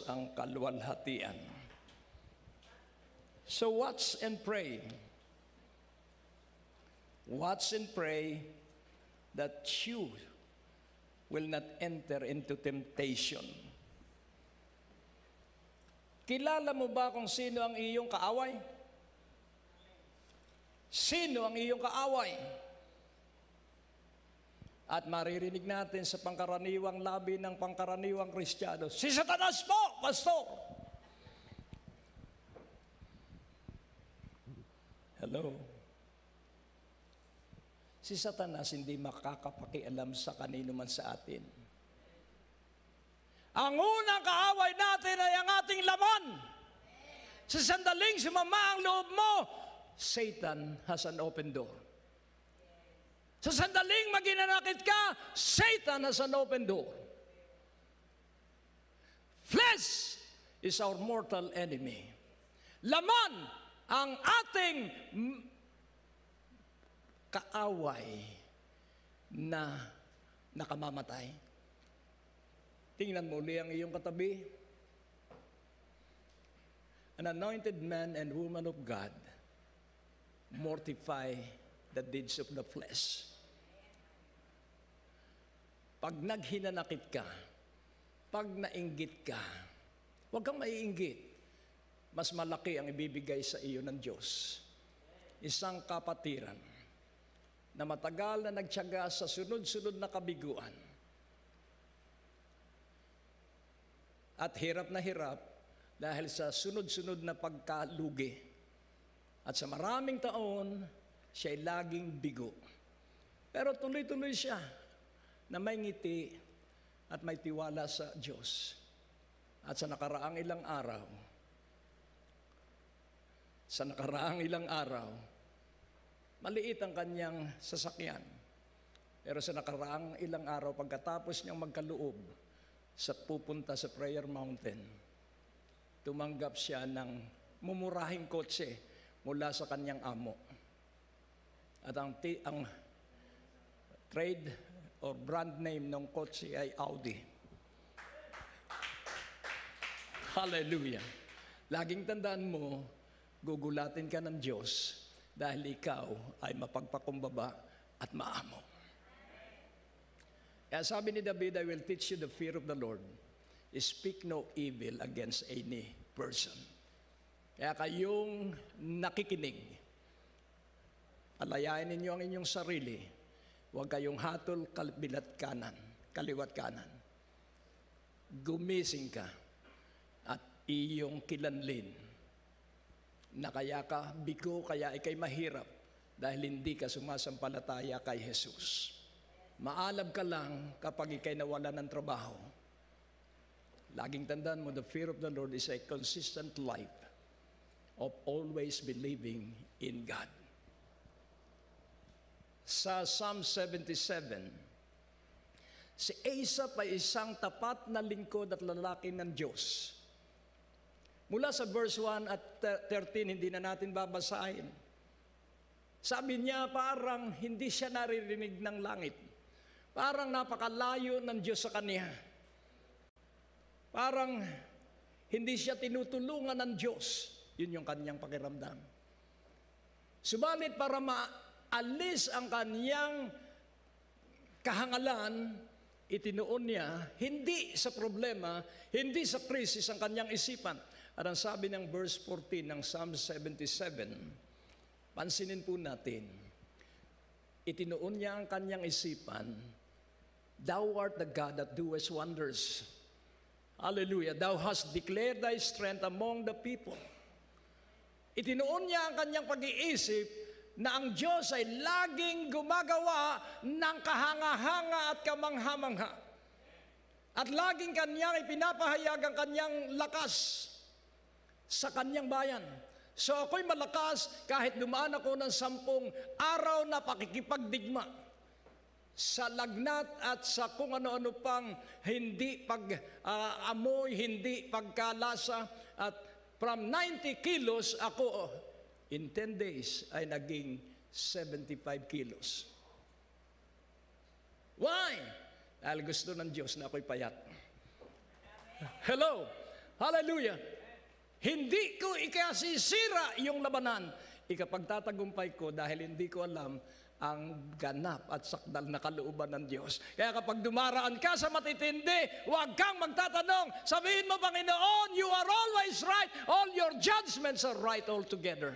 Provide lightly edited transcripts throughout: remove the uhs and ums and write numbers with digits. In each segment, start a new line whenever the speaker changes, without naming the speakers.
ang kaluwalhatian. So watch and pray. Watch and pray that you will not enter into temptation. Kilala mo ba kung sino ang iyong kaaway? Sino ang iyong kaaway? At maririnig natin sa pangkaraniwang labi ng pangkaraniwang Kristiyano, si Satanas po, Pastor! Hello? Si Satanas hindi makakapakialam sa kanino man sa atin. Ang unang kaaway natin ay ang ating laman. Sa sandaling sumama ang loob mo, Satan has an open door. Sa sandaling maginanakit ka, Satan has an open door. Flesh is our mortal enemy. Laman ang ating kaaway na nakamamatay. Tingnan mo uli ang iyong katabi. An anointed man and woman of God mortify the deeds of the flesh. Pag naghinanakit ka, pag nainggit ka, huwag kang maiinggit. Mas malaki ang ibibigay sa iyo ng Diyos. Isang kapatiran na matagal na nagtiyaga sa sunod-sunod na kabiguan. At hirap na hirap dahil sa sunod-sunod na pagkalugi. At sa maraming taon, siya ay laging bigo. Pero tuloy-tuloy siya na may ngiti at may tiwala sa Diyos. At sa nakaraang ilang araw, maliit ang kanyang sasakyan. Pero sa nakaraang ilang araw, pagkatapos niyang magkaloob sa pupunta sa Prayer Mountain, tumanggap siya ng mumurahing kotse mula sa kanyang amo. At ang trade or brand name ng kotse ay Audi. Hallelujah. Laging tandaan mo, gugulatin ka ng Diyos dahil ikaw ay mapagpakumbaba at maamo. Kaya sabi ni David, I will teach you the fear of the Lord. Speak no evil against any person. Kaya kayong nakikinig, alayain ninyo ang inyong sarili. Huwag kayong hatol kaliwat kanan. Gumising ka at iyong kilanlin na kaya ka bigo, kaya ikay mahirap dahil hindi ka sumasampalataya kay Jesus. Maalab ka lang kapag ikay nawala ng trabaho. Laging tandaan mo, the fear of the Lord is a consistent life of always believing in God. Sa Psalm 77, si Asaph ay isang tapat na lingkod at lalaki ng Diyos. Mula sa verse 1 at 13, hindi na natin babasahin. Sabi niya, parang hindi siya naririnig ng langit. Parang napakalayo ng Diyos sa kanya. Parang hindi siya tinutulungan ng Diyos. Yun yung kanyang pakiramdam. Subalit para maalis ang kanyang kahangalan, itinuon niya, hindi sa problema, hindi sa krisis ang kanyang isipan. At ang sabi ng verse 14 ng Psalm 77, pansinin po natin, itinuon niya ang kanyang isipan, Thou art the God that doest wonders. Hallelujah. Thou hast declared thy strength among the people. Itinuon niya ang kanyang pag-iisip na ang Diyos ay laging gumagawa ng kahanga-hanga at kamangha-mangha. At laging kanyang ipinapahayag ang kanyang lakas sa kanyang bayan. So ako'y malakas kahit dumaan ako ng 10 araw na pakikipagdigma sa lagnat at sa kung ano-ano pang hindi pag-amoy, hindi pagkalasa. At from 90 kilos ako, in 10 days ay naging 75 kilos. Why? Dahil gusto ng Diyos na ako'y payat. Hello? Hallelujah! Hindi ko ikasisira yung labanan. Ikapagtatagumpay ko dahil hindi ko alam ang ganap at sakdal na kalooban ng Diyos. Kaya kapag dumaraan ka sa matitindi, huwag kang magtatanong. Sabihin mo, Panginoon, you are always right. All your judgments are right altogether.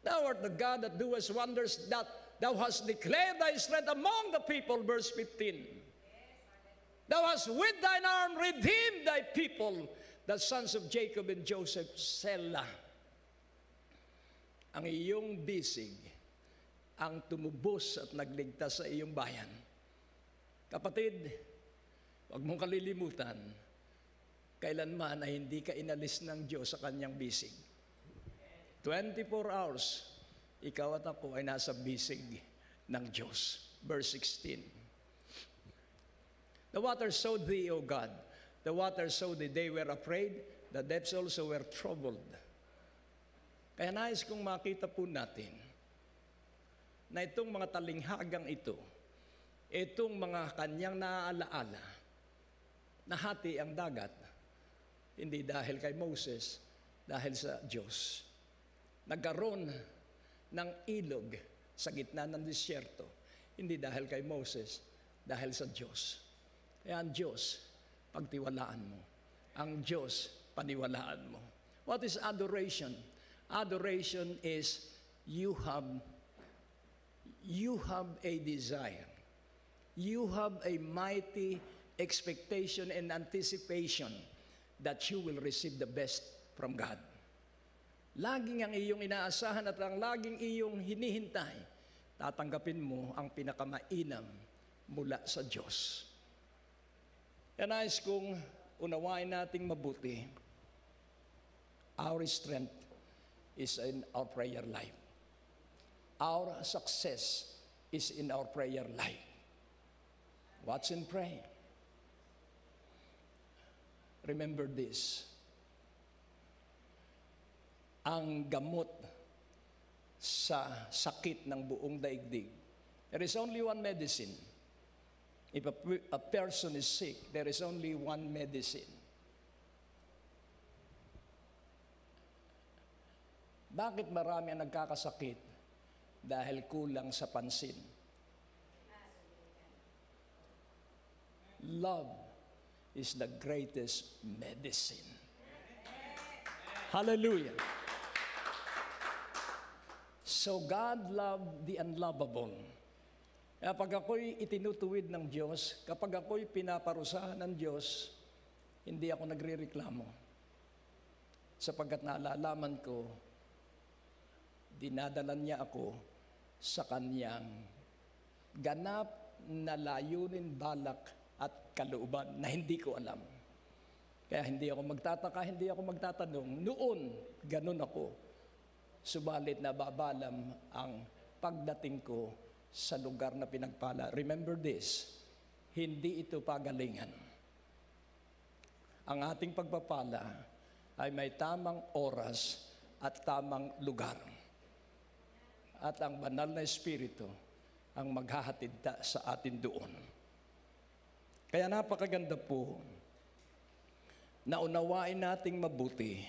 Thou art the God that doest wonders, that thou hast declared thy strength among the people, verse 15. Thou hast with thine arm redeemed thy people, the sons of Jacob and Joseph, Selah. Ang iyong bisig ang tumubos at nagligtas sa iyong bayan. Kapatid, huwag mong kalilimutan, kailanman ay hindi ka inalis ng Diyos sa kanyang bisig. 24 hours, ikaw at ako ay nasa bisig ng Diyos. Verse 16. The waters saw thee, O God. The waters saw thee, they were afraid. The depths also were troubled. Kaya nais kong makita po natin na itong mga talinghagang ito, itong mga kanyang naaalaala, nahati ang dagat, hindi dahil kay Moses, dahil sa Diyos. Nagkaroon ng ilog sa gitna ng disyerto, hindi dahil kay Moses, dahil sa Diyos. Kaya ang Diyos, pagtiwalaan mo. Ang Diyos, paniwalaan mo. What is adoration? Adoration is you have a desire. You have a mighty expectation and anticipation that you will receive the best from God. Laging ang iyong inaasahan at ang laging iyong hinihintay, tatanggapin mo ang pinakamainam mula sa Diyos. Kaya nais kong unawain nating mabuti, our strength is in our prayer life. Our success is in our prayer life. What's in prayer? Remember this. Ang gamot sa sakit ng buong daigdig, there is only one medicine. If a person is sick, there is only one medicine. Bakit marami ang nagkakasakit? Dahil kulang sa pansin. Love is the greatest medicine. Hallelujah. So God loved the unlovable. Kapag ako'y itinutuwid ng Diyos, kapag ako'y pinaparusahan ng Diyos, hindi ako nagrereklamo. Sapagkat naalalaman ko, dinadalan niya ako sa kanyang ganap na layunin, balak at kalooban na hindi ko alam. Kaya hindi ako magtataka, hindi ako magtatanong. Noon, ganun ako. Subalit nababalam ang pagdating ko sa lugar na pinagpala. Remember this, hindi ito pagalingan. Ang ating pagpapala ay may tamang oras at tamang lugar. At ang banal na Espiritu ang maghahatid sa atin doon. Kaya napakaganda po na unawain nating mabuti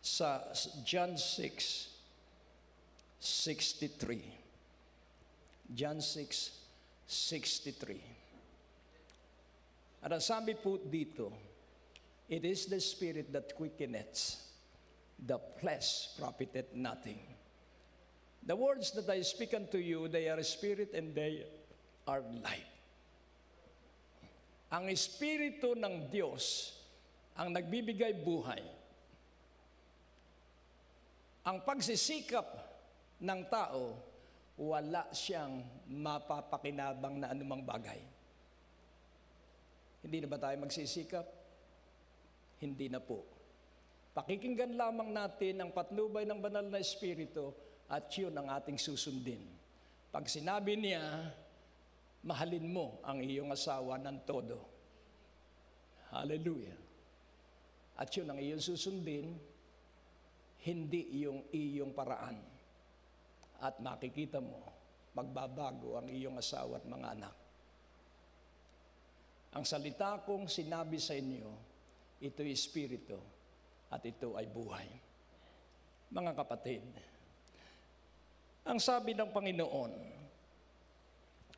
sa John 6:63. John 6:63. At ang sabi po dito, it is the Spirit that quickeneth, the flesh profiteth nothing. The words that I speak unto you, they are spirit and they are life. Ang Espiritu ng Diyos ang nagbibigay buhay. Ang pagsisikap ng tao, wala siyang mapapakinabang na anumang bagay. Hindi na ba tayo magsisikap? Hindi na po. Pakikinggan lamang natin ang patnubay ng banal na Espiritu at yun ang ating susundin. Pag sinabi niya, mahalin mo ang iyong asawa ng todo. Hallelujah. At yun ang iyong susundin, hindi yung iyong paraan. At makikita mo, magbabago ang iyong asawa at mga anak. Ang salita kong sinabi sa inyo, ito'y espiritu at ito ay buhay. Mga kapatid, ang sabi ng Panginoon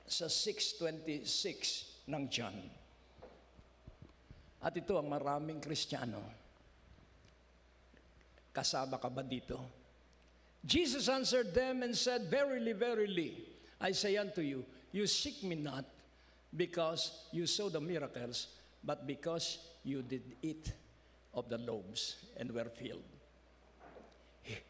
sa 6:26 ng John, at ito ang maraming Kristiyano, kasama ka ba dito? Jesus answered them and said, Verily, verily, I say unto you, you seek me not because you saw the miracles, but because you did eat of the loaves and were filled.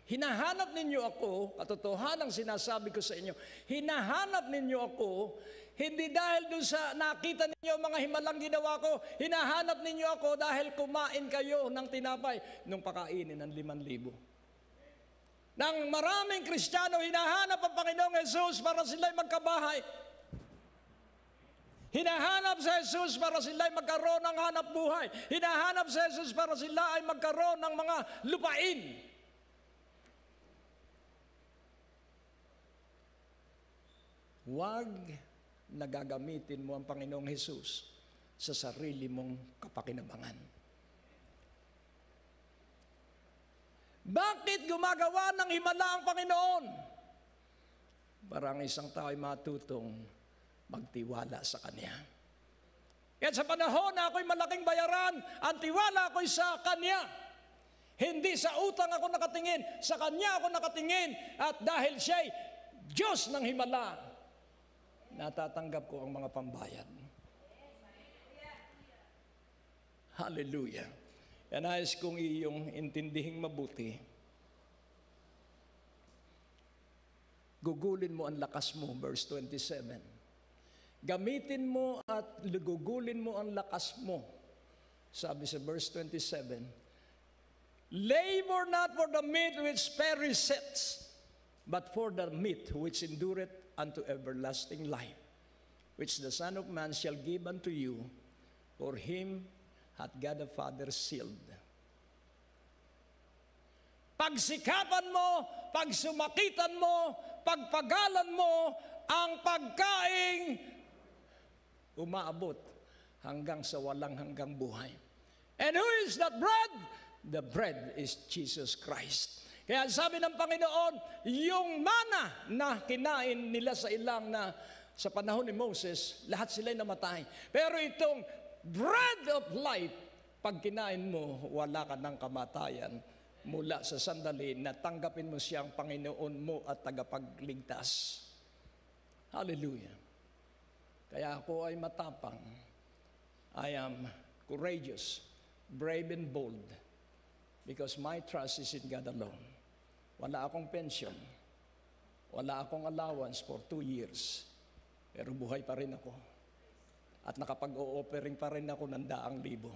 Hinahanap ninyo ako, katotohanang sinasabi ko sa inyo, hinahanap ninyo ako, hindi dahil dun sa nakita ninyo mga himalang ginawa ko, hinahanap ninyo ako dahil kumain kayo ng tinapay nung pakainin ng 5,000. Nang maraming Kristiyano, hinahanap ang Panginoong Jesus para sila'y magkabahay. Hinahanap si Jesus para sila'y magkaroon ng hanap buhay. Hinahanap si Jesus para sila ay magkaroon ng mga lupain. Huwag nagagamitin mo ang Panginoong Jesus sa sarili mong kapakinabangan. Bakit gumagawa ng himala ang Panginoon? Para ang isang tao ay matutong magtiwala sa Kanya. Kaya sa panahon na ako'y malaking bayaran, ang tiwala ako'y sa Kanya. Hindi sa utang ako nakatingin, sa Kanya ako nakatingin. At dahil Siya'y Diyos ng himala, natatanggap ko ang mga pambayad. Hallelujah. Yan nais kong iyong intindihing mabuti. Gugulin mo ang lakas mo, verse 27. Gamitin mo at gugulin mo ang lakas mo. Sabi sa verse 27, Labor not for the meat which perisheth, but for the meat which endureth unto everlasting life, which the Son of Man shall give unto you, for him hath God the Father sealed. Pagsikapan mo, pagsumakitan mo, pagpagalan mo, ang pagkaing umaabot hanggang sa walang hanggang buhay. And who is that bread? The bread is Jesus Christ. Kaya sabi ng Panginoon, yung mana na kinain nila sa ilang na sa panahon ni Moses, lahat sila'y namatay. Pero itong bread of life, pag kinain mo, wala ka ng kamatayan mula sa sandali na tanggapin mo siyang Panginoon mo at tagapagligtas. Hallelujah. Kaya ako ay matapang. I am courageous, brave and bold, because my trust is in God alone. Wala akong pension. Wala akong allowance for 2 years. Pero buhay pa rin ako. At nakapag-o-offering pa rin ako ng 100,000.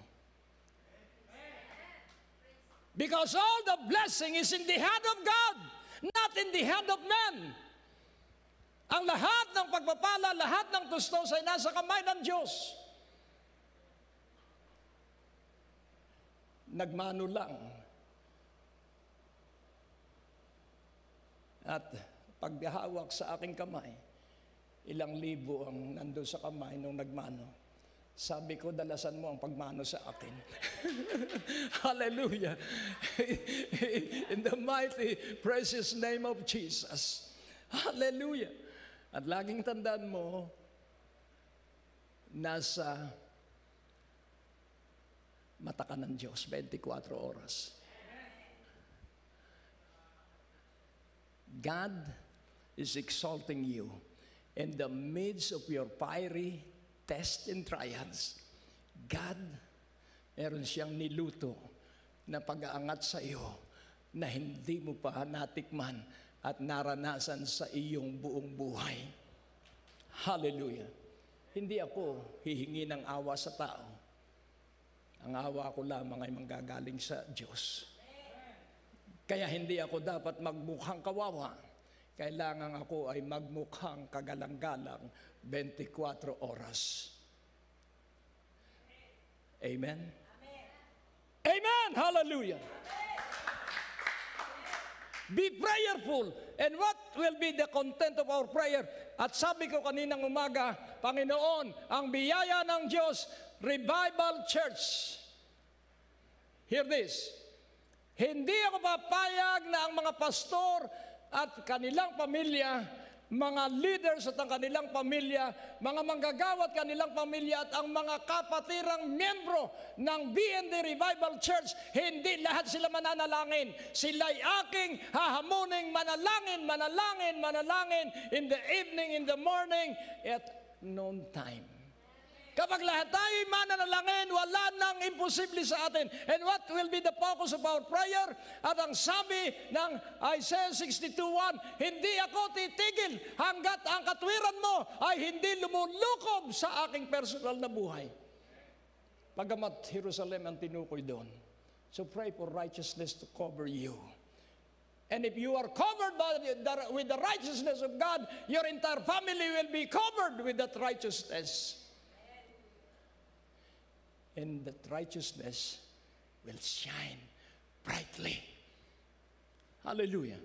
Because all the blessing is in the hand of God, not in the hand of man. Ang lahat ng pagpapala, lahat ng tustos ay nasa kamay ng Diyos. Nagmano lang. At paghawak sa aking kamay, ilang libo ang nandun sa kamay nung nagmano. Sabi ko, dalasan mo ang pagmano sa akin. Hallelujah. In the mighty, precious name of Jesus. Hallelujah. At laging tandaan mo, nasa mata ka ng Diyos, 24 oras. God is exalting you in the midst of your fiery tests and trials. God, meron siyang niluto na pag-aangat sa iyo na hindi mo pa natikman at naranasan sa iyong buong buhay. Hallelujah. Hindi ako hihingi ng awa sa tao. Ang awa ko lamang ay manggagaling sa Diyos. Kaya hindi ako dapat magmukhang kawawa. Kailangan ako ay magmukhang kagalang-galang 24 oras. Amen? Amen! Hallelujah! Be prayerful. And what will be the content of our prayer? At sabi ko kaninang umaga, Panginoon, ang biyaya ng Diyos, Revival Church. Hear this. Hindi ako papayag na ang mga pastor at kanilang pamilya, mga leaders at ang kanilang pamilya, mga manggagawa at kanilang pamilya at ang mga kapatirang miyembro ng BND Revival Church, hindi lahat sila mananalangin. Sila'y aking hahamuning manalangin in the evening, in the morning, at noon time. Kapag lahat tayo'y mananalangin, wala nang imposible sa atin. And what will be the focus of our prayer? At ang sabi ng Isaiah 62:1, hindi ako titigil hanggat ang katwiran mo ay hindi lumulukob sa aking personal na buhay. Pagamat Jerusalem ang tinukoy doon. So pray for righteousness to cover you. And if you are covered with the righteousness of God, your entire family will be covered with that righteousness. And that righteousness will shine brightly. Hallelujah.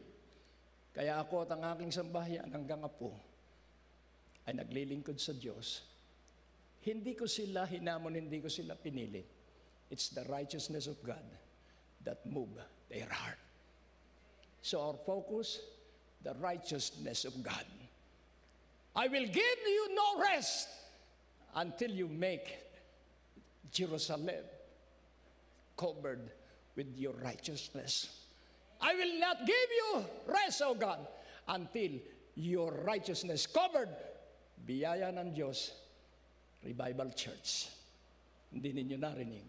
Kaya ako at ang aking sambahayan hanggang apo ay naglilingkod sa Diyos. Hindi ko sila hinamon, hindi ko sila pinili. It's the righteousness of God that move their heart. So our focus, the righteousness of God. I will give you no rest until you make Jerusalem covered with your righteousness. I will not give you rest, O God, until your righteousness covered. Biyaya ng Diyos, Revival Church. Hindi ninyo narinig.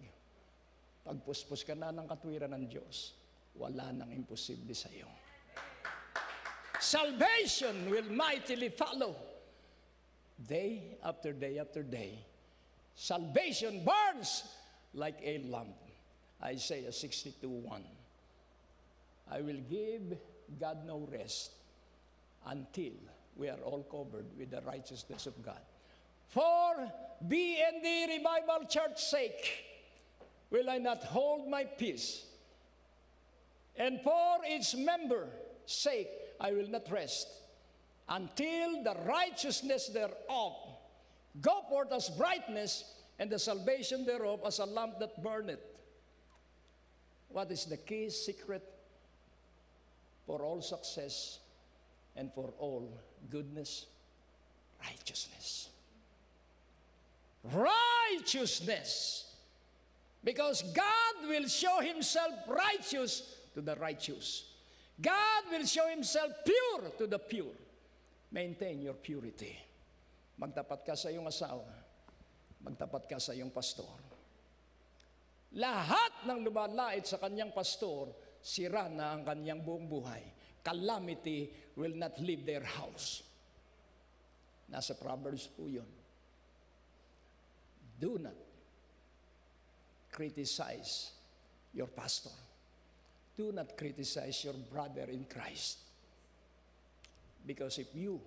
Pagpuspos ka na ng katwiran ng Diyos, wala nang imposible sa iyo. Salvation will mightily follow. Day after day after day. Salvation burns like a lamp. Isaiah 62:1. I will give God no rest until we are all covered with the righteousness of God. For BND Revival Church sake, will I not hold my peace? And for its member sake, I will not rest until the righteousness thereof go forth as brightness, and the salvation thereof as a lamp that burneth. What is the key secret for all success and for all goodness? Righteousness. Righteousness. Because God will show Himself righteous to the righteous. God will show Himself pure to the pure. Maintain your purity. Magtapat ka sa iyong asawa. Magtapat ka sa iyong pastor. Lahat ng lumalait sa kanyang pastor, sira na ang kanyang buong buhay. Calamity will not leave their house. Nasa Proverbs po yun. Do not criticize your pastor. Do not criticize your brother in Christ. Because if you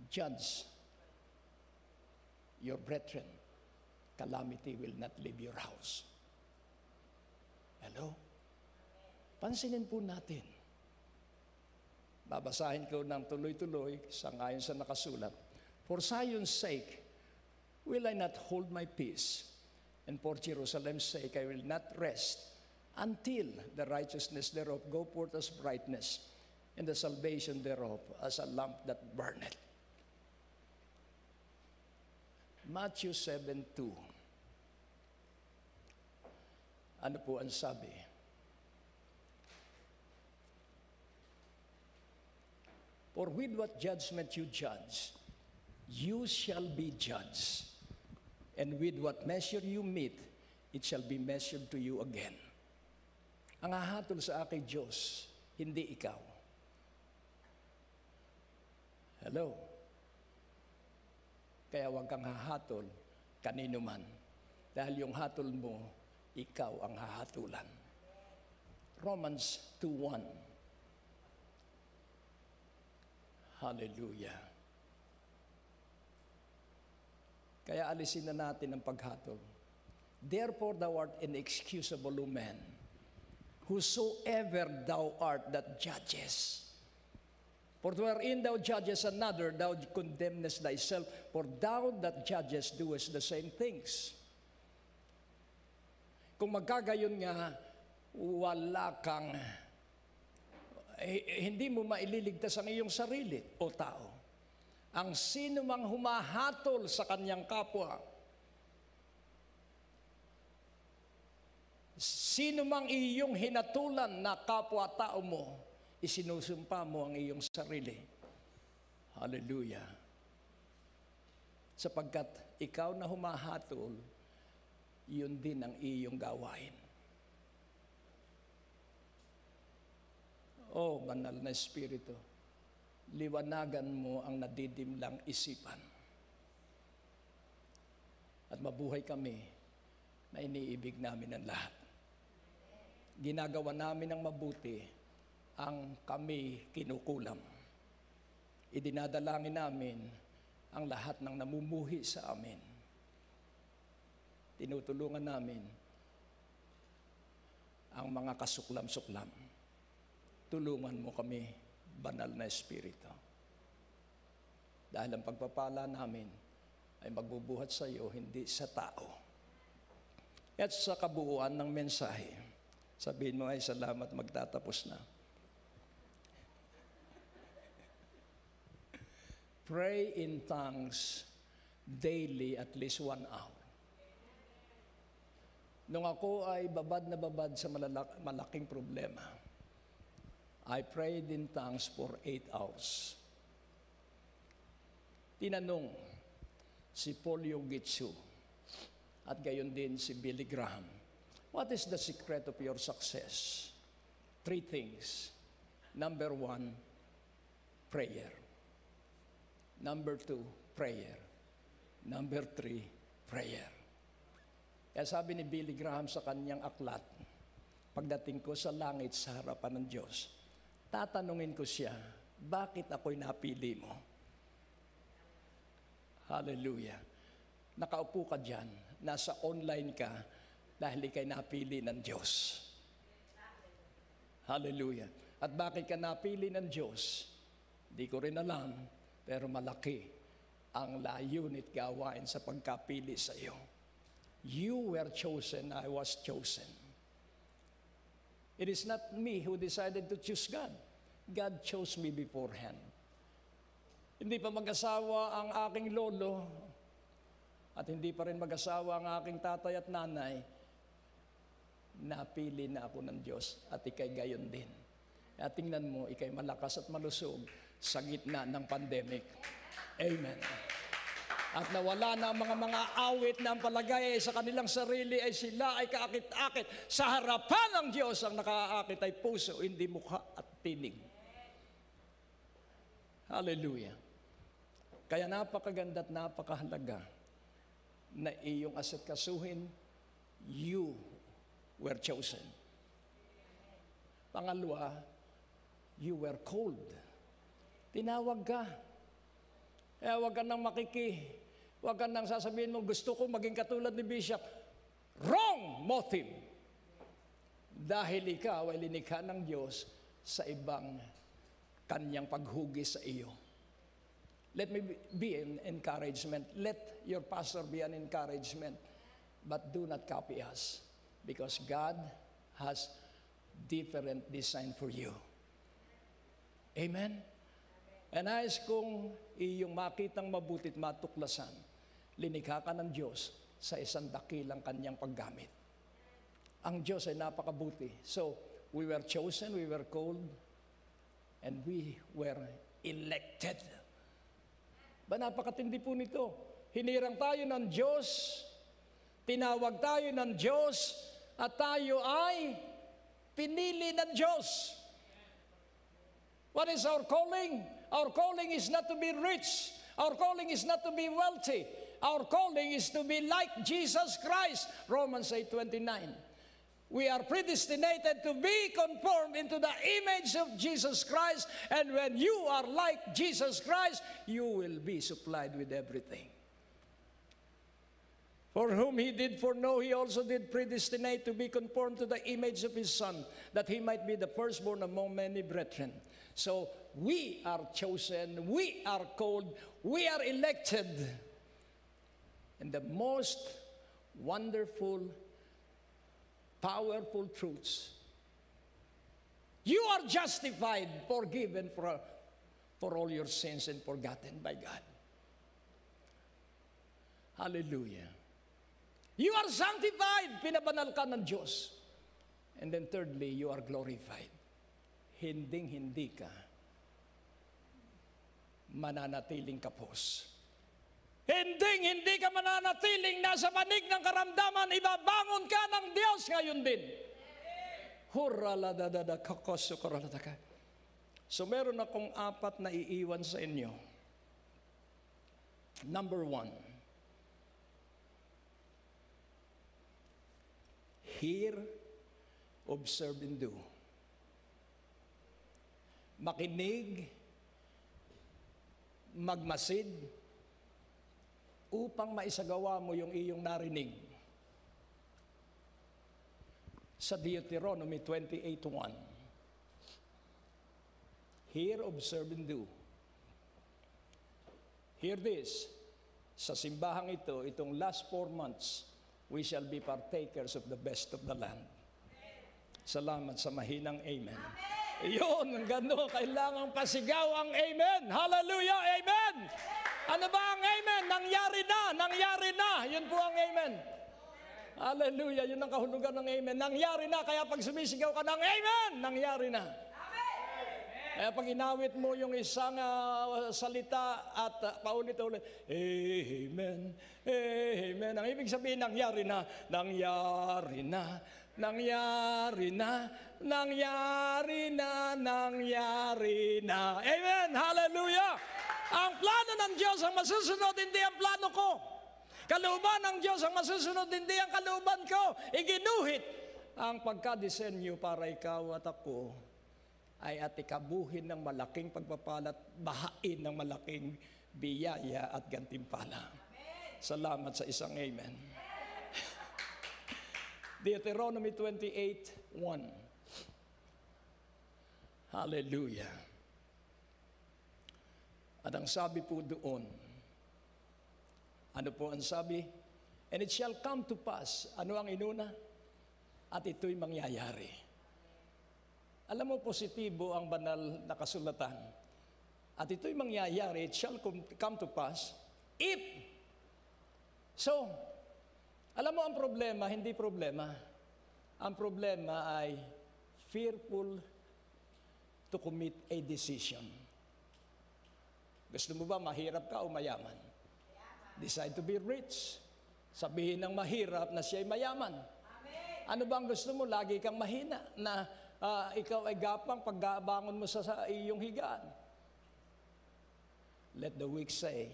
judge your brethren, calamity will not leave your house. Hello? Pansinin po natin. Babasahin ko ng tuloy-tuloy sangayon sa nakasulat. For Zion's sake, will I not hold my peace? And for Jerusalem's sake, I will not rest until the righteousness thereof go forth as brightness, and the salvation thereof as a lamp that burneth. Matthew 7:2. Ano po ang sabi? For with what judgment you judge, you shall be judged. And with what measure you meet, it shall be measured to you again. Ang hahatol sa aking Diyos, hindi ikaw. Hello? Kaya huwag kang hahatol kanino man. Dahil yung hatol mo, ikaw ang hahatulan. Romans 2:1. Hallelujah. Kaya alisin na natin ang paghatol. Therefore thou art inexcusable, O man, whosoever thou art that judges. For wherein thou judgest another, thou condemnest thyself, for thou that judgest doest the same things. Kung magkagayon nga, wala kang, hindi mo maililigtas ang iyong sarili o tao. Ang sino mang humahatol sa kanyang kapwa, sino mang iyong hinatulan na kapwa-tao mo, isinusumpa mo ang iyong sarili. Hallelujah. Sapagkat ikaw na humahatol, yun din ang iyong gawain. Oh, banal na Espiritu, liwanagan mo ang nadidimlang isipan. At mabuhay kami na iniibig namin ang lahat. Ginagawa namin ang mabuti ang kami kinukulam. Idinadalangin namin ang lahat ng namumuhi sa amin. Tinutulungan namin ang mga kasuklam-suklam. Tulungan mo kami, banal na Espiritu. Dahil ang pagpapala namin ay magbubuhat sa iyo, hindi sa tao. At sa kabuuan ng mensahe, sabihin mo ay salamat, magtatapos na. Pray in tongues daily at least 1 hour. Nung ako ay babad na babad sa malaking problema, I prayed in tongues for 8 hours. Tinanong si Paul Yonggi-Cho at gayon din si Billy Graham, what is the secret of your success? 3 things. Number 1, prayer. Number 2, prayer. Number 3, prayer. Kaya sabi ni Billy Graham sa kanyang aklat, pagdating ko sa langit sa harapan ng Diyos, tatanungin ko siya, bakit ako'y napili mo? Hallelujah. Nakaupo ka dyan, nasa online ka, dahil ikay napili ng Diyos. Hallelujah. At bakit ka napili ng Diyos? Di ko rin alam, pero malaki ang layunit gawain sa pagkapili sa iyo. You were chosen, I was chosen. It is not me who decided to choose God. God chose me beforehand. Hindi pa mag-asawa ang aking lolo at hindi pa rin mag-asawa ang aking tatay at nanay, napili na ako ng Diyos at ikay gayon din. At tingnan mo, ikay malakas at malusog sa gitna ng pandemic. Amen. At nawala na ang mga awit na ang palagay sa kanilang sarili ay sila ay kaakit-akit. Sa harapan ng Diyos, ang nakaakit ay puso, hindi mukha at tinig. Hallelujah. Kaya napakaganda at napakahalaga na iyong asikasuhin, you were chosen. Pangalawa, you were called. Tinawag ka. Kaya huwag ka nang huwag ka nang sasabihin mo, gusto ko maging katulad ni Bishop. Wrong motive. Dahil ikaw ay linikha ng Diyos sa ibang kanyang paghugis sa iyo. Let me be an encouragement. Let your pastor be an encouragement. But do not copy us. Because God has different design for you. Amen? And nais kong iyong makitang mabutit matuklasan, linikha ka ng Diyos sa isang dakilang kanyang paggamit. Ang Diyos ay napakabuti. So, we were chosen, we were called, and we were elected. Ba, napakatindi po nito. Hinirang tayo ng Diyos, tinawag tayo ng Diyos, at tayo ay pinili ng Diyos. What is our calling? Our calling is not to be rich. Our calling is not to be wealthy. Our calling is to be like Jesus Christ. Romans 8:29. We are predestinated to be conformed into the image of Jesus Christ. And when you are like Jesus Christ, you will be supplied with everything. For whom He did foreknow, He also did predestinate to be conformed to the image of His Son, that He might be the firstborn among many brethren. So, we are chosen, we are called, we are elected. And the most wonderful, powerful truths. You are justified, forgiven for all your sins and forgotten by God. Hallelujah. You are sanctified, pinabanal ka ng Diyos. And then thirdly, you are glorified. Hinding-hindi ka mananatiling kapos. Hinding-hindi ka mananatiling nasa panig ng karamdaman, ibabangon ka ng Diyos ngayon din. So meron akong 4 na iiwan sa inyo. Number 1, hear, observe, and do. Makinig, magmasid, upang maisagawa mo yung iyong narinig. Sa Deuteronomy 28:1. Hear, observe, and do. Hear this. Sa simbahang ito, itong last 4 months, we shall be partakers of the best of the land. Salamat sa mahinang amen. Iyon, ang gano, kailangang pasigaw ang amen. Hallelujah, amen. Ano ba ang amen? Nangyari na, nangyari na. Yun po ang amen. Hallelujah, yun ang kahulugan ng amen. Nangyari na, kaya pag sumisigaw ka ng amen, nangyari na. Kaya pag inawit mo yung isang salita at paulit-ulit, amen, amen. Ang ibig sabihin, nangyari na, nangyari na, nangyari na, nangyari na, nangyari na. Amen, hallelujah. Ang plano ng Diyos ang masusunod, hindi ang plano ko. Kalooban ng Diyos ang masusunod, hindi ang kalooban ko. Iginuhit ang pagkadisenyo para ikaw at ako ay atikabuhin ng malaking pagpapalat, bahain ng malaking biyaya at gantimpala. Salamat sa isang amen. Deuteronomy 28:1. Hallelujah. At ang sabi po doon, ano po ang sabi? And it shall come to pass. Ano ang inuna? At ito'y mangyayari. Alam mo, positibo ang banal na kasulatan. At ito'y mangyayari, it shall come to pass, if. So, alam mo ang problema, hindi problema. Ang problema ay fearful to commit a decision. Gusto mo ba mahirap ka o mayaman? Decide to be rich. Sabihin ng mahirap na siya'y mayaman. Ano ba ang gusto mo? Lagi kang mahina na ikaw ay gapang pagbangon mo sa iyong higaan. Let the weak say,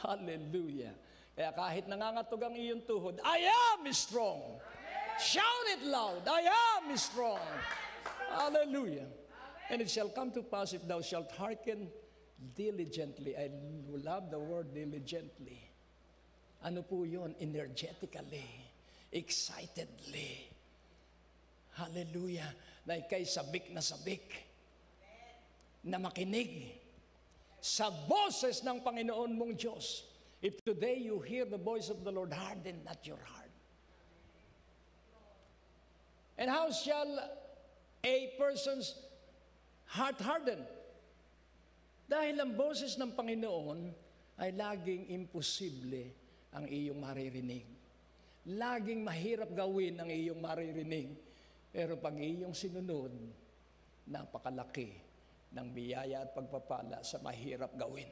hallelujah. Kaya kahit nangangatog ang iyong tuhod, I am strong. Shout it loud, I am strong. Hallelujah. And it shall come to pass if thou shalt hearken diligently. I love the word diligently. Ano po yun? Energetically, excitedly. Hallelujah. Na ikay sabik na sabik. Na makinig sa boses ng Panginoon mong Diyos. If today you hear the voice of the Lord, harden not your heart. And how shall a person's heart harden? Dahil ang boses ng Panginoon ay laging imposible ang iyong maririnig. Laging mahirap gawin ang iyong maririnig. Pero pag iyong sinunod, napakalaki ng biyaya at pagpapala sa mahirap gawin.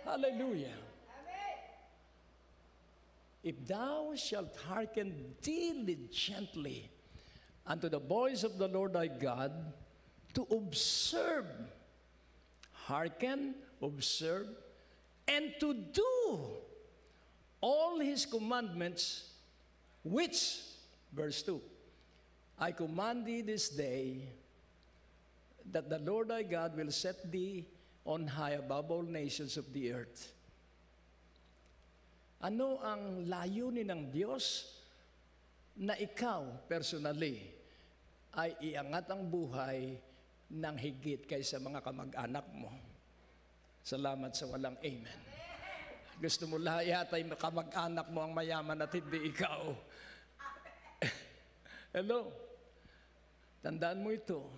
Hallelujah. If thou shalt hearken diligently unto the voice of the Lord thy God, to observe, hearken, observe, and to do all His commandments, which, verse 2, I command thee this day, that the Lord thy God will set thee on high above all nations of the earth. Ano ang layunin ng Diyos? Na ikaw, personally, ay iangat ang buhay ng higit kaysa mga kamag-anak mo. Salamat sa walang amen. Gusto mo lahat ay kamag-anak mo ang mayaman at hindi ikaw. Hello? Tandaan mo ito.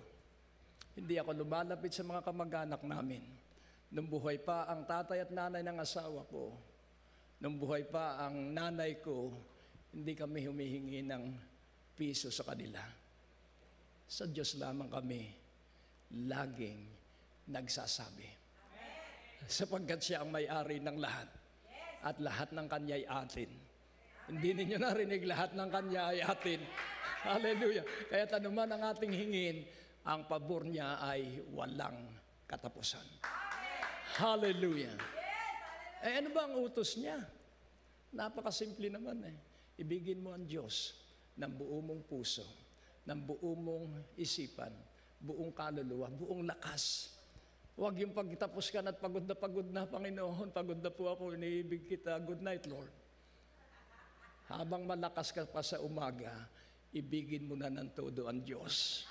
Hindi ako lumalapit sa mga kamag-anak namin. Nung buhay pa ang tatay at nanay ng asawa ko, nung buhay pa ang nanay ko, hindi kami humihingi ng piso sa kanila. Sa Diyos lamang kami laging nagsasabi. Sapagkat siya ang may-ari ng lahat. At lahat ng Kanya ay atin. Hindi ninyo narinig, lahat ng Kanya ay atin. Hallelujah. Kaya anuman ang ating hingin, ang pabor niya ay walang katapusan. Hallelujah. Ano ba ang utos niya? Napakasimple naman eh. Ibigin mo ang Diyos ng buo mong puso, ng buo mong isipan, buong kaluluwa, buong lakas. Huwag yung pagtapos ka at pagod na, Panginoon, pagod na po ako, iniibig kita, good night, Lord. Habang malakas ka pa sa umaga, ibigin mo na ng todo ang Diyos.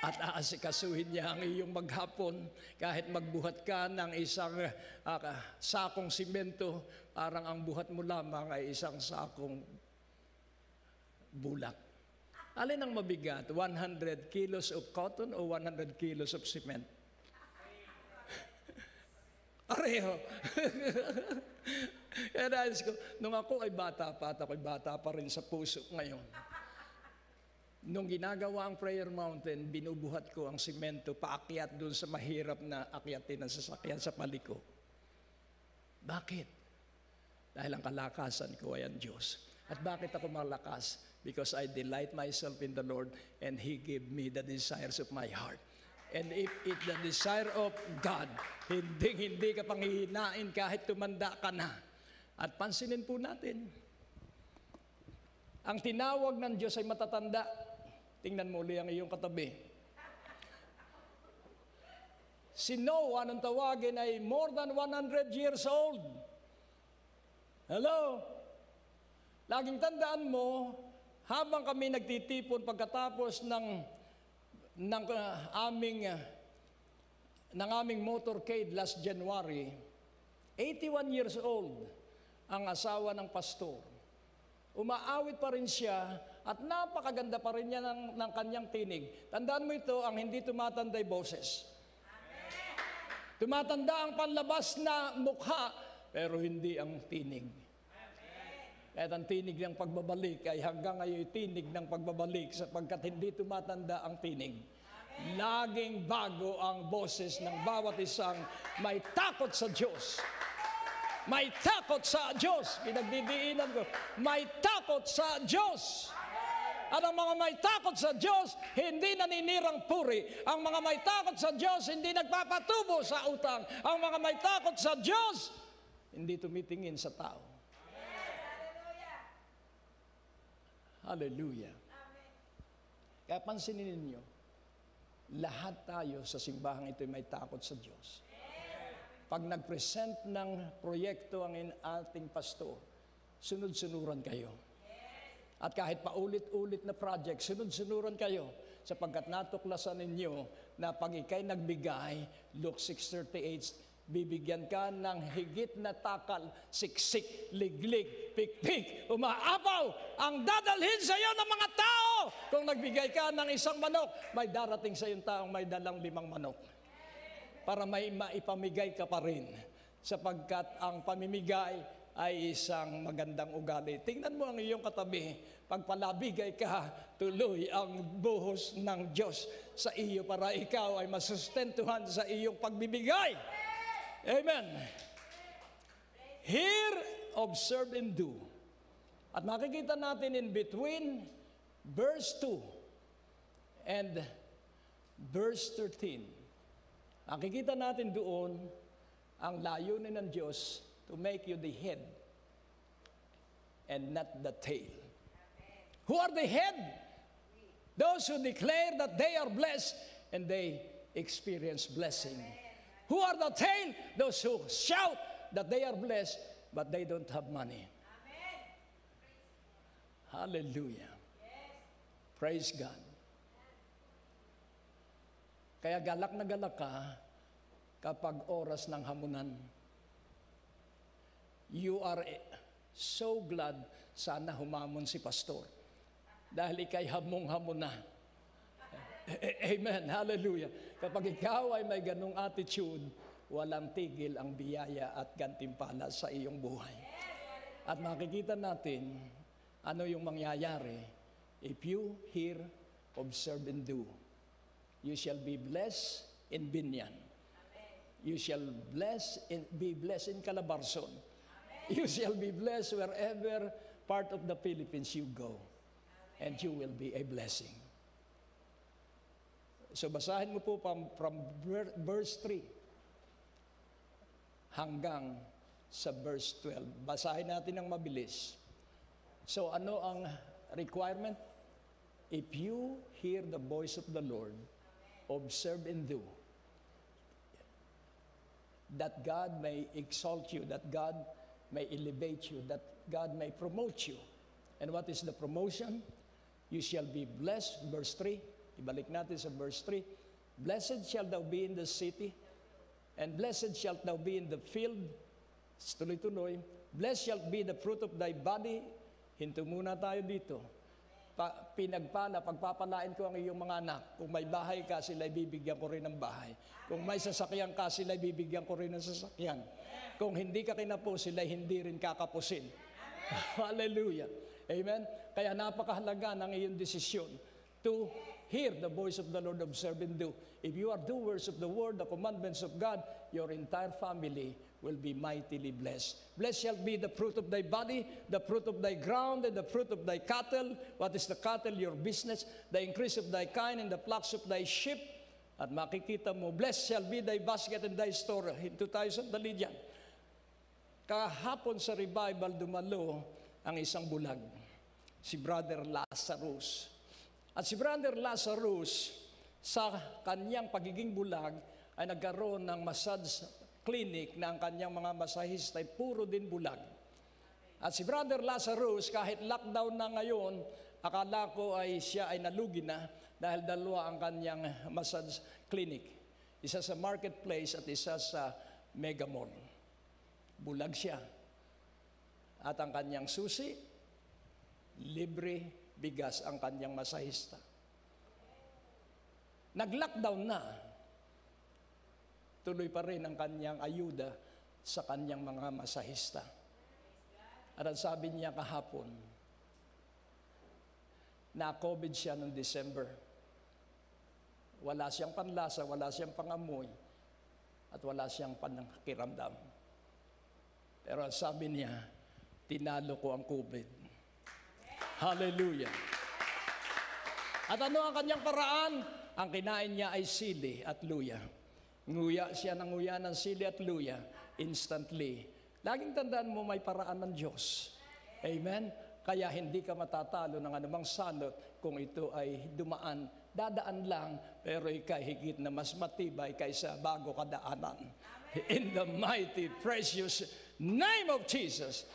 At aasikasuhin niya ang iyong maghapon, kahit magbuhat ka ng isang sakong simento, parang ang buhat mo lamang ay isang sakong bulak. Alin ang mabigat? 100 kilos of cotton o 100 kilos of cement? Pareho. Kaya nais ko, nung ako ay bata pa, at ako'y bata pa rin sa puso ngayon. Nung ginagawa ang prayer mountain, binubuhat ko ang simento paakyat doon sa mahirap na akyatin ng sasakyan sa paliko. Bakit? Dahil ang kalakasan ko ay ang Diyos. At bakit ako malakas? Because I delight myself in the Lord and He gave me the desires of my heart. And if it's the desire of God, hindi ka panghihinain kahit tumanda ka na. At pansinin po natin, ang tinawag ng Diyos ay matatanda. Tingnan mo ulit ang iyong katabi. Si Noah, anong tawagin, ay more than 100 years old. Hello? Laging tandaan mo, habang kami nagtitipon pagkatapos ng aming motorcade last January, 81 years old ang asawa ng pastor. Umaawit pa rin siya at napakaganda pa rin niya ng kanyang tinig. Tandaan mo ito, ang hindi tumatanday boses. Tumatanda ang panlabas na mukha, pero hindi ang tinig. At ang tinig ng pagbabalik ay hanggang ngayon tinig ng pagbabalik sapagkat hindi tumatanda ang tinig. Laging bago ang boses ng bawat isang may takot sa Diyos. May takot sa Diyos. Pinagdidiinan ko, may takot sa Diyos. At ang mga may takot sa Diyos, hindi naninirang puri. Ang mga may takot sa Diyos, hindi nagpapatubo sa utang. Ang mga may takot sa Diyos, hindi tumitingin sa tao. Hallelujah. Kaya pansinin ninyo, lahat tayo sa simbahang ito may takot sa Diyos. Pag nag-present ng proyekto ang ating pastor, sunod-sunuran kayo. At kahit paulit-ulit na project, sunod-sunuran kayo sapagkat natuklasan ninyo na pag ikay nagbigay, Luke 6:38, bibigyan ka ng higit na takal, siksik, liglig, pikpik, umaapaw ang dadalhin sa iyo ng mga tao. Kung nagbigay ka ng isang manok, may darating sa iyong taong may dalang 5 manok. Para may maipamigay ka pa rin. Sapagkat ang pamimigay ay isang magandang ugali. Tingnan mo ang iyong katabi. Pagpalabigay ka, tuloy ang buhos ng Diyos sa iyo para ikaw ay masustentuhan sa iyong pagbibigay. Amen. Hear, observe, and do. At makikita natin in between verse 2 and verse 13. Makikita natin doon ang layunin ng Diyos to make you the head and not the tail. Who are the head? Those who declare that they are blessed and they experience blessing. Who are the tail? Those who shout that they are blessed, but they don't have money. Amen. Hallelujah. Yes. Praise God. Kaya galak na galak ka kapag oras ng hamunan. You are so glad sana humamon si pastor. Dahil ikay hamong-hamon na. Amen. Hallelujah. Kapag ikaw ay may ganong attitude, walang tigil ang biyaya at gantimpala sa iyong buhay. At makikita natin ano yung mangyayari. If you hear, observe, and do, you shall be blessed in Binyan. You shall be blessed in Calabarzon. You shall be blessed wherever part of the Philippines you go. And you will be a blessing. So basahin mo po from verse 3 hanggang sa verse 12. Basahin natin ng mabilis. So ano ang requirement? If you hear the voice of the Lord, observe and do, that God may exalt you, that God may elevate you, that God may promote you. And what is the promotion? You shall be blessed, verse 3. Ibalik natin sa verse 3. Blessed shalt thou be in the city, and blessed shalt thou be in the field. Tuloy-tuloy. Blessed shalt be the fruit of thy body. Hinto muna tayo dito. Pinagpala, pagpapalain ko ang iyong mga anak. Kung may bahay ka, sila'y bibigyan ko rin ng bahay. Kung may sasakyan ka, sila'y bibigyan ko rin ng sasakyan. Kung hindi ka kinapos, sila'y hindi rin kakapusin. Hallelujah. Amen? Kaya napakahalaga ng iyong desisyon to hear the voice of the Lord, observe and do. If you are doers of the word, the commandments of God, your entire family will be mightily blessed. Blessed shall be the fruit of thy body, the fruit of thy ground, and the fruit of thy cattle. What is the cattle? Your business. The increase of thy kind and the flocks of thy sheep. At makikita mo, blessed shall be thy basket and thy store. Hinto tayo sandali dyan. Kahapon sa revival, dumalo ang isang bulag, si Brother Lazarus. At si Brother Lazarus, sa kanyang pagiging bulag, ay nagkaroon ng massage clinic na ang kanyang mga masahista ay puro din bulag. At si Brother Lazarus, kahit lockdown na ngayon, akala ko ay siya ay nalugi na dahil dalawa ang kanyang massage clinic. Isa sa marketplace at isa sa mega mall. Bulag siya. At ang kanyang susi, libre bigas ang kanyang masahista. Nag-lockdown na, tuloy pa rin ang kanyang ayuda sa kanyang mga masahista. At ang sabi niya kahapon, na-COVID siya noong December. Wala siyang panlasa, wala siyang pangamoy, at wala siyang panakiramdam. Pero ang sabi niya, tinalo ko ang COVID. Hallelujah. At ano ang kanyang paraan? Ang kinain niya ay sili at luya. Nguya siya ng nguya ng sili at luya instantly. Laging tandaan mo may paraan ng Diyos. Amen? Kaya hindi ka matatalo ng anumang salot kung ito ay dumaan. Dadaan lang, pero ikay higit na mas matibay kaysa bago kadaanan. In the mighty, precious name of Jesus.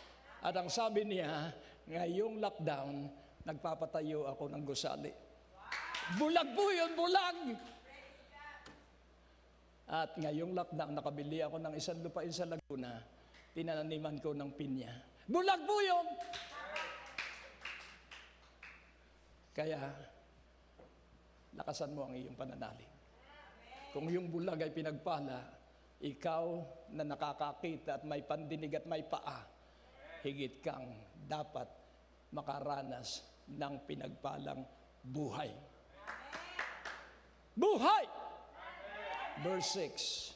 At ang sabi niya, ngayong lockdown, nagpapatayo ako ng gusali. Bulag po yun, bulag! At ngayong lockdown, nakabili ako ng isang lupain sa Laguna, tinananiman ko ng pinya. Bulag po yun! Kaya, lakasan mo ang iyong pananalig. Kung yung bulag ay pinagpala, ikaw na nakakakita at may pandinig at may paa, higit kang dapat makaranas ng pinagpalang buhay. Buhay! Verse 6.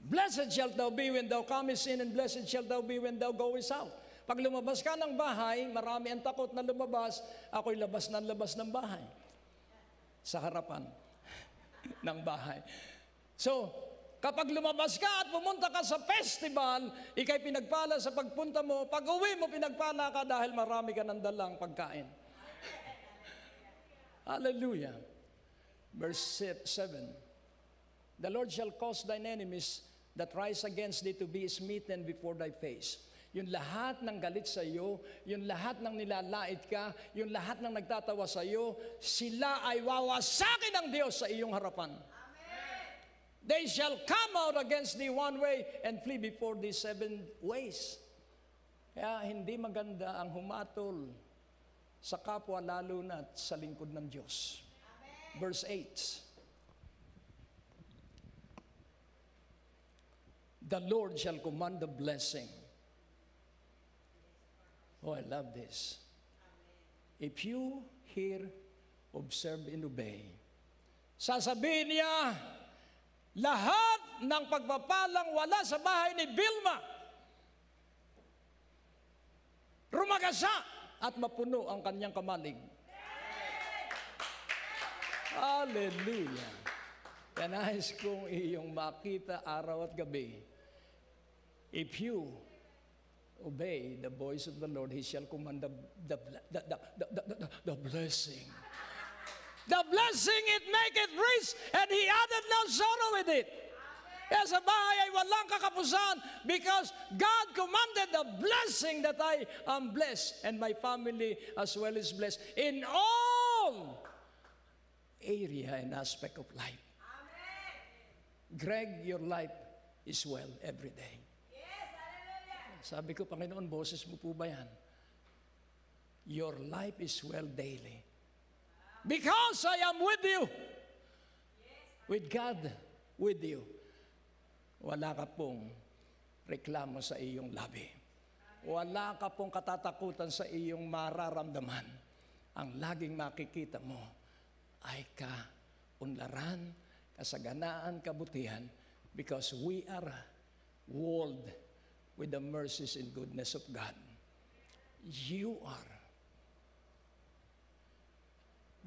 Blessed shalt thou be when thou comest in, and blessed shalt thou be when thou goest out. Pag lumabas ka ng bahay, marami ang takot na lumabas, ako'y labas ng bahay. Sa harapan ng bahay. So, kapag lumabas ka at pumunta ka sa festival, ikay pinagpala sa pagpunta mo, pag uwi mo, pinagpala ka dahil marami ka ng dalang pagkain. Hallelujah. Verse 7. The Lord shall cause thine enemies that rise against thee to be smitten before thy face. Yung lahat ng galit sa iyo, yung lahat ng nilalait ka, yung lahat ng nagtatawa sa iyo, sila ay wawasakin ng Diyos sa iyong harapan. They shall come out against thee one way and flee before thee 7 ways. Kaya hindi maganda ang humatol sa kapwa, lalo na sa lingkod ng Diyos. Verse 8. The Lord shall command the blessing. Oh, I love this. If you hear, observe, and obey. Sasabihin niya, lahat ng pagpapalang wala sa bahay ni Vilma, rumagasa at mapuno ang kanyang kamalig. Hallelujah. Kaya nais kong iyong makita araw at gabi. If you obey the voice of the Lord, He shall command the blessing. The blessing, it maketh rich, and He added no sorrow with it. Kaya sa bahay ay walang kakapusan because God commanded the blessing that I am blessed and my family as well is blessed in all area and aspect of life. Amen. Greg, your life is well every day. Sabi ko, Panginoon, boses mo po ba yan? Your life is well daily. Because I am with you. With God, with you. Wala ka pong reklamo sa iyong labi. Wala ka pong katatakutan sa iyong mararamdaman. Ang laging makikita mo ay kaunlaran, kasaganaan, kabutihan, because we are walled with the mercies and goodness of God. You are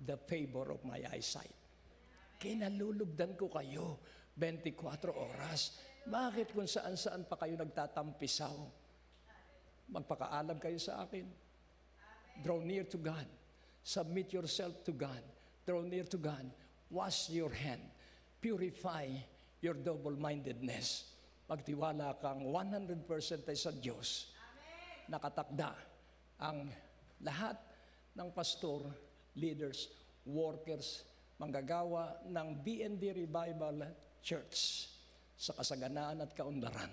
the favor of my eyesight. Kinalulugdan ko kayo 24 oras. Bakit kung saan-saan pa kayo nagtatampisaw? Magpakaalam kayo sa akin. Draw near to God. Submit yourself to God. Draw near to God. Wash your hand. Purify your double-mindedness. Magtiwala kang 100% ay sa Diyos. Nakatakda ang lahat ng pastor, leaders, workers, manggagawa ng BND Revival Church sa kasaganaan at kaunlaran.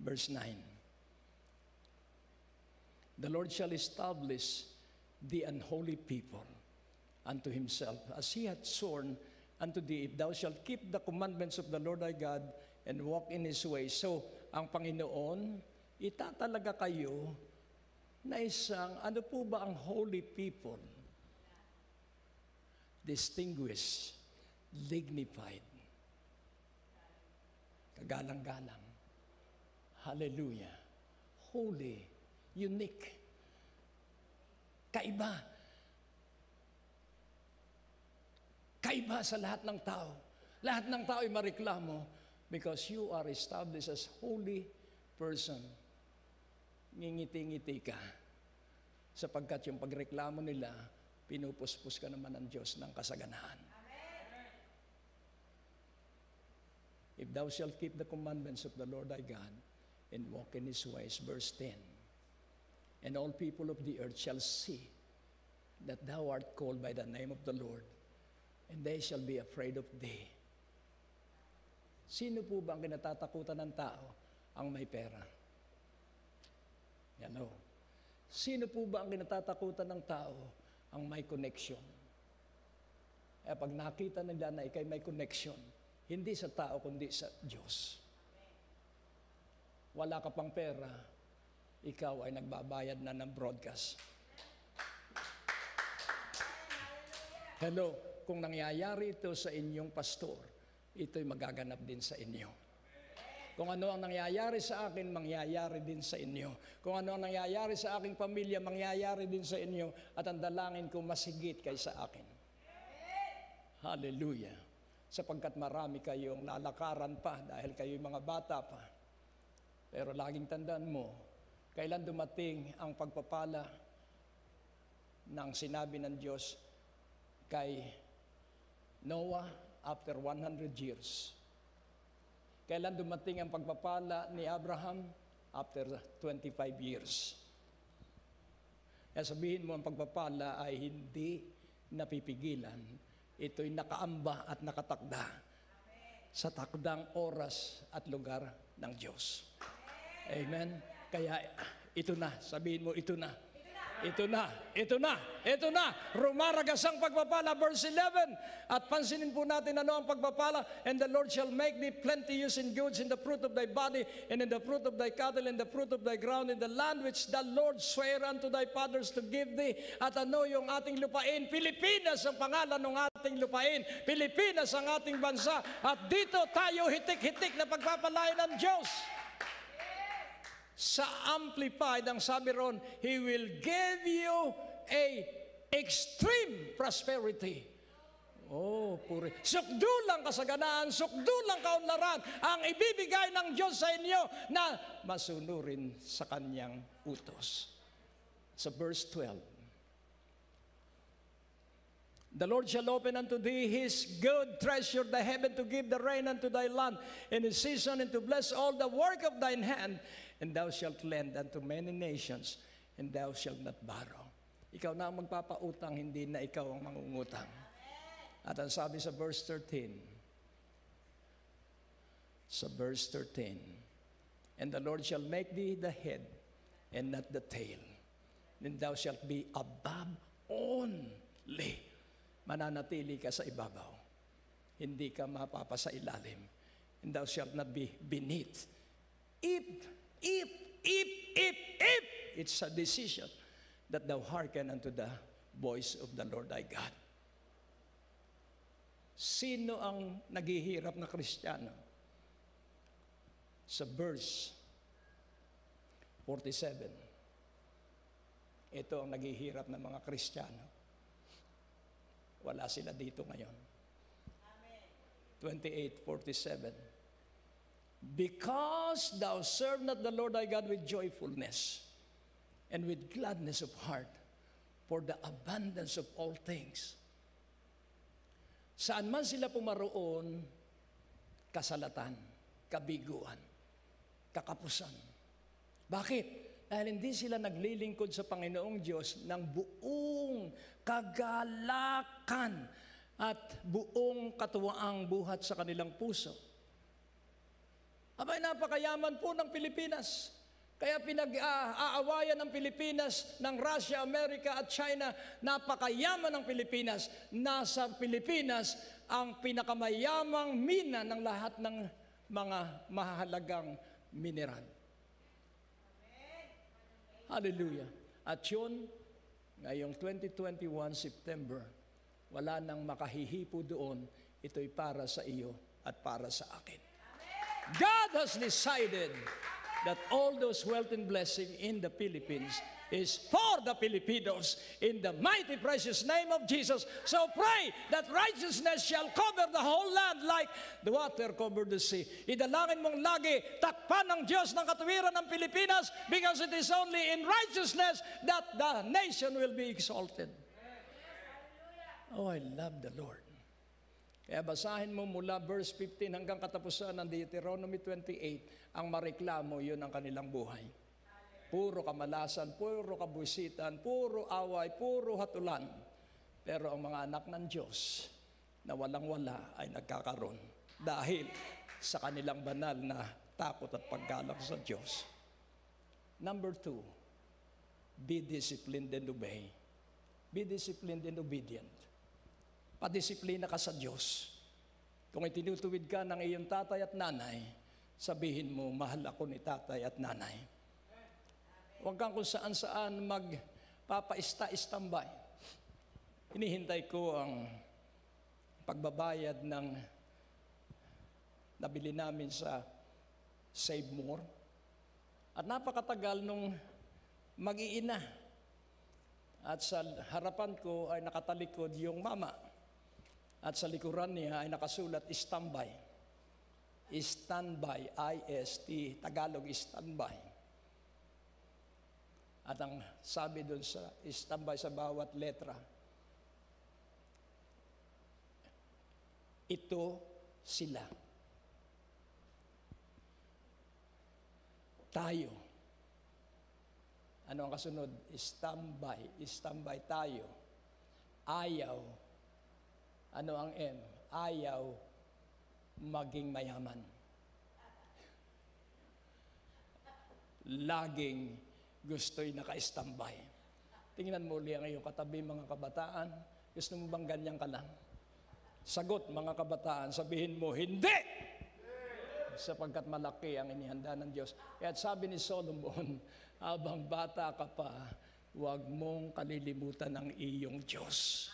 Verse 9. The Lord shall establish the unholy people unto Himself, as He hath sworn unto thee, if thou shalt keep the commandments of the Lord thy God and walk in His ways. So, ang Panginoon, itatalaga kayo na isang, ano po ba ang holy people? Distinguished, dignified, kagalang-galang. Hallelujah. Holy, unique, kaiba. Kaiba sa lahat ng tao. Lahat ng tao ay mareklamo because you are established as holy person. Ngingiti-ngiti ka sapagkat yung pagreklamo nila, pinupuspos ka naman ng Diyos ng kasaganaan. Amen. If thou shalt keep the commandments of the Lord thy God and walk in His ways, verse 10, and all people of the earth shall see that thou art called by the name of the Lord, and they shall be afraid of thee. Sino po ba ang kinatatakutan ng tao? Ang may pera. Hello. Sino po ba ang kinatatakutan ng tao? Ang may connection. Eh pag nakita nila na ikay may connection, hindi sa tao kundi sa Diyos. Wala ka pang pera, ikaw ay nagbabayad na ng broadcast. Hello. Kung nangyayari ito sa inyong pastor, ito'y magaganap din sa inyo. Kung ano ang nangyayari sa akin, mangyayari din sa inyo. Kung ano ang nangyayari sa aking pamilya, mangyayari din sa inyo. At ang dalangin ko, masigit kaysa akin. Hallelujah. Sapagkat marami kayong lalakaran pa dahil kayo'y mga bata pa. Pero laging tandaan mo, kailan dumating ang pagpapala ng sinabi ng Diyos kay Noah after 100 years. Kailan dumating ang pagpapala ni Abraham? After 25 years. Kaya sabihin mo, ang pagpapala ay hindi napipigilan. Ito'y nakaamba at nakatakda sa takdang oras at lugar ng Diyos. Amen? Kaya ito na, sabihin mo, ito na. Ito na, ito na, ito na. Rumaragas ang pagpapala, verse 11. At pansinin po natin ano ang pagpapala. And the Lord shall make thee plenteous in goods, in the fruit of thy body, and in the fruit of thy cattle, in the fruit of thy ground, in the land which the Lord sware unto thy fathers to give thee. At ano yung ating lupain? Pilipinas ang pangalan ng ating lupain. Pilipinas ang ating bansa. At dito tayo hitik-hitik na pagpapalain ng Diyos. Sa Amplified, ang sabi ron, He will give you a extreme prosperity. Oh, puri. Sukdulang kasaganaan, sukdulang kaunlaran ang ibibigay ng Diyos sa inyo na masunurin sa Kanyang utos. Sa verse 12, the Lord shall open unto thee His good treasure, the heaven, to give the rain unto thy land in His season, and to bless all the work of thine hand. And thou shalt lend unto many nations, and thou shalt not borrow. Ikaw na ang magpapautang, hindi na ikaw ang mangungutang. At ang sabi sa verse 13, and the Lord shall make thee the head, and not the tail. And thou shalt be above only. Mananatili ka sa ibabaw. Hindi ka mapapasa ilalim. And thou shalt not be beneath. If it's a decision that thou hearken unto the voice of the Lord thy God. Sino ang naghihirap na Kristiyano? Sa verse 47, ito ang naghihirap na mga Kristiyano. Wala sila dito ngayon. 28:47. Because thou serve not the Lord thy God with joyfulness and with gladness of heart for the abundance of all things. Saan man sila pumaroon, kasalatan, kabiguan, kakapusan. Bakit? Dahil hindi sila naglilingkod sa Panginoong Diyos ng buong kagalakan at buong katuwaang buhat sa kanilang puso. Abay, napakayaman po ng Pilipinas. Kaya pinag-aawayan ng Pilipinas ng Russia, Amerika at China. Napakayaman ng Pilipinas. Nasa Pilipinas ang pinakamayamang mina ng lahat ng mga mahalagang mineral. Hallelujah. At yun, ngayong 2021 September, wala nang makahihipo doon. Ito'y para sa iyo at para sa akin. God has decided that all those wealth and blessing in the Philippines is for the Filipinos in the mighty precious name of Jesus. So pray that righteousness shall cover the whole land like the water covered the sea. Idalangin mong lagi, takpan ng Diyos ng katuwiran ng Pilipinas because it is only in righteousness that the nation will be exalted. Oh, I love the Lord. Kaya basahin mo mula verse 15 hanggang katapusan ng Deuteronomy 28, ang mareklamo, yun ang kanilang buhay. Puro kamalasan, puro kabusitan, puro away, puro hatulan. Pero ang mga anak ng Diyos na walang-wala ay nagkakaroon dahil sa kanilang banal na takot at paggalang sa Diyos. Number 2, be disciplined and obey. Be disciplined and obedient. Padisiplina ka sa Diyos. Kung itinutuwid ka ng iyong tatay at nanay, sabihin mo, mahal ako ni tatay at nanay. Huwag kang kung saan-saan magpapaista-istambay. Hinihintay ko ang pagbabayad ng nabili namin sa Save More. At napakatagal nung mag-iina. At sa harapan ko ay nakatalikod yung mama. At sa likuran niya ay nakasulat, standby. Standby, I-S-T, Tagalog, standby. At ang sabi doon sa standby sa bawat letra, ito sila. tayo. Ano ang kasunod? Standby. Standby tayo. Ayaw. Ano ang M? Ayaw maging mayaman. Laging gusto'y naka-standby. Tingnan mo ulit ang iyong katabi, mga kabataan. Gusto mo bang ganyan ka lang? Sagot, mga kabataan, sabihin mo, hindi! Sapagkat malaki ang inihanda ng Diyos. Kaya sabi ni Solomon, habang bata ka pa, huwag mong kalilimutan ang iyong Diyos.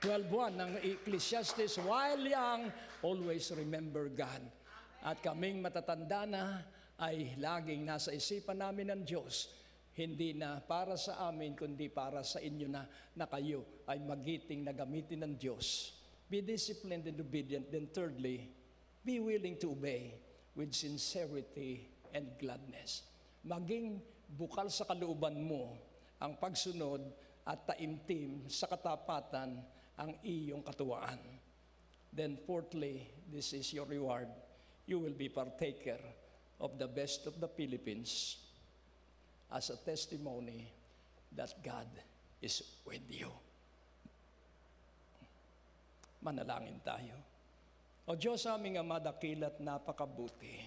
12:1 ng Ecclesiastes, while young, always remember God. At kaming matatanda na, ay laging nasa isipan namin ng Diyos, hindi na para sa amin, kundi para sa inyo na kayo ay magiting na gamitin ng Diyos. Be disciplined and obedient. Then thirdly, be willing to obey with sincerity and gladness. Maging bukal sa kalooban mo ang pagsunod at taimtim sa katapatan ang iyong katuwaan. Then fourthly, this is your reward. You will be partaker of the best of the Philippines as a testimony that God is with you. Manalangin tayo. O Diyos, aming Ama, dakil at napakabuti.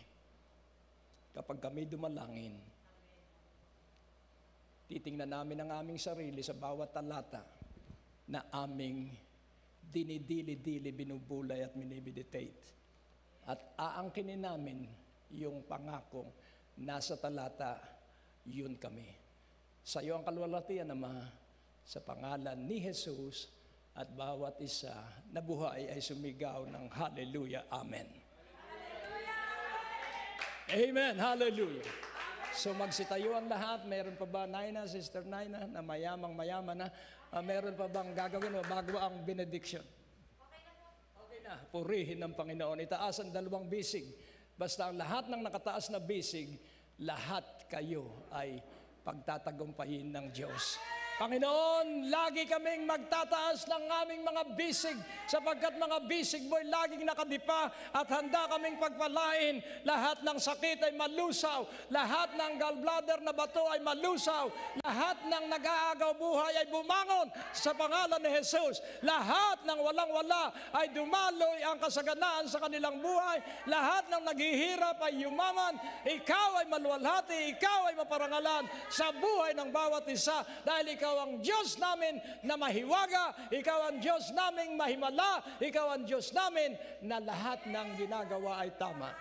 Kapag kami dumalangin, titingnan namin ang aming sarili sa bawat talata na aming dinidili-dili, binubulay at minimeditate. At aangkinin namin yung pangakong nasa talata, yun kami. Sa iyo ang kalwalhatian, Ama, sa pangalan ni Jesus, at bawat isa na buhay ay sumigaw ng hallelujah, amen. Amen, hallelujah. So magsitayo ang lahat. Meron pa ba, Naina, Sister Naina, na mayamang-mayaman na? Meron pa bang gagawin o bago ang benediction? Okay na. Purihin ng Panginoon. Itaas ang dalawang bisig. Basta ang lahat ng nakataas na bisig, lahat kayo ay pagtatagumpayin ng Diyos. Panginoon, lagi kaming magtataas ng aming mga bisig sapagkat mga bisig mo'y laging nakadipa at handa kaming pagpalain. Lahat ng sakit ay malusaw. Lahat ng gallbladder na bato ay malusaw. Lahat ng nag-aagaw buhay ay bumangon sa pangalan ni Jesus. Lahat ng walang-wala ay dumaloy ang kasaganaan sa kanilang buhay. Lahat ng naghihirap ay yumaman. Ikaw ay maluwalhati. Ikaw ay maparangalan sa buhay ng bawat isa dahil ikaw ang Diyos namin na mahiwaga, ikaw ang Diyos naming mahimala, ikaw ang Diyos namin na lahat ng ginagawa ay tama.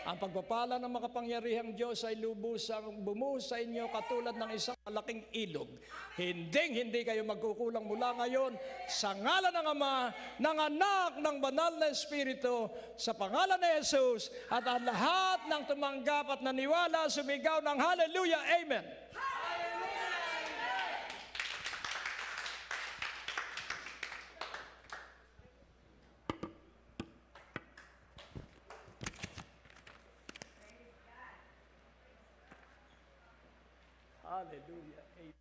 Ang pagpapala ng makapangyarihang Diyos ay lubusang bumuhos sa inyo katulad ng isang malaking ilog. Hindi kayo magkukulang mula ngayon sa ngalan ng Ama, ng Anak, ng Banal na Espiritu, sa pangalan ni Jesus, at ang lahat ng tumanggap at naniwala sumigaw ng hallelujah, amen. Hallelujah. Amen.